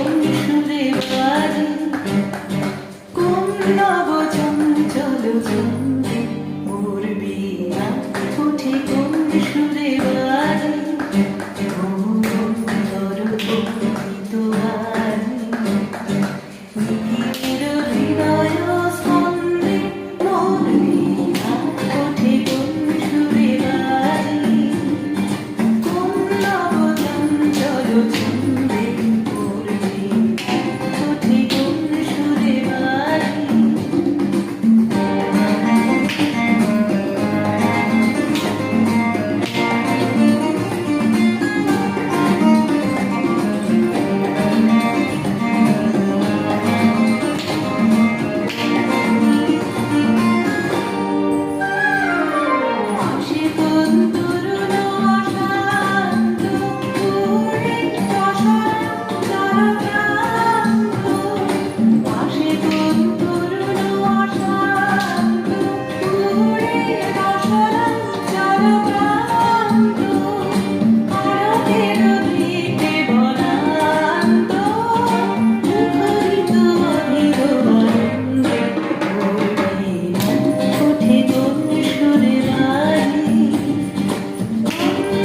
কোন সুরে বাজে কোন নব চঞ্চল ছন্দে মোর বীণা ওঠে কোন সুরে বাজে কোন তরুণিত বাজে নিখিল হৃদয় স্পন্দে মোর বীণা ওঠে কোন সুরে বাজে কোন নব চঞ্চল ছন্দে মোর বীণা ওঠে কোন সুরে বাজে আসে কোন তরুণ অশান্ত ঘুরে রসায়ন চরক্রান্ত আসে কোন তরুণ অশান্ত ঘুরে রসায়ন চরক্রান্ত আরতের দিকে বলান্ত মুখরিত অধীর আনন্দে মোর বীণা ওঠে কোন সুরে বাজে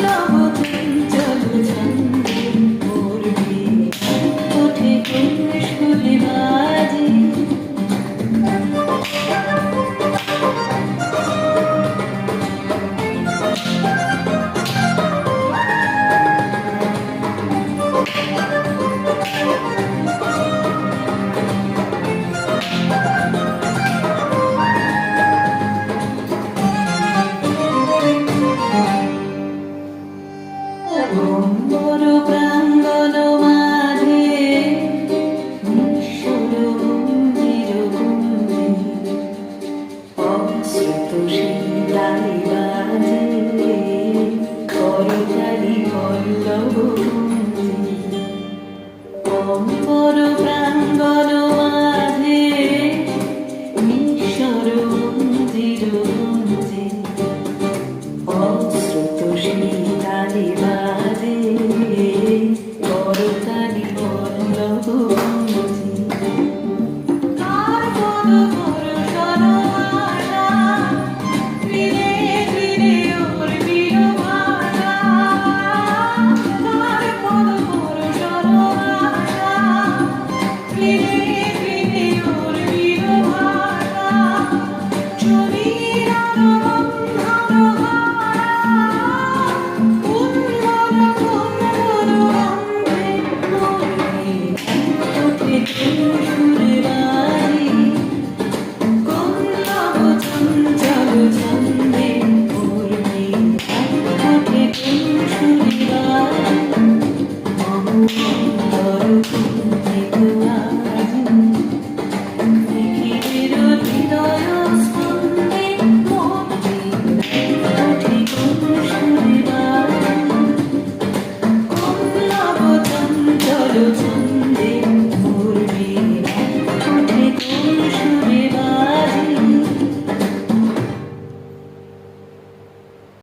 নব চঞ্চল ছন্দে মোর বীণা ওঠে কোন সুরে বাজে অম্বর প্রাঙ্গণ মাঝে নিঃস্বর মন্দির গুঞ্জে অশ্রুত শিলালি বাজে করতালি পল্লব গুঞ্জে অম্বর প্রাঙ্গণ মাঝে নিঃস্বর মন্দির গুঞ্জে অশ্রুত শিলালি বাজে করতালি পল্লব গুঞ্জে কার পদ পরশন আশা ফিরে ফিরে ওর বীরভাষা কার পদ পরশন আশা ফিরে ফিরে ওর বীরভাষা শরীরার বন্ধন হারা কুঞ্জর কুঞ্জর অঙ্গে মোর বীণা ওঠে কোন সুরে বাজে কোন নব চঞ্চল ছন্দে মোর বীণা ওঠে কোন সুরে বাজে অন্তর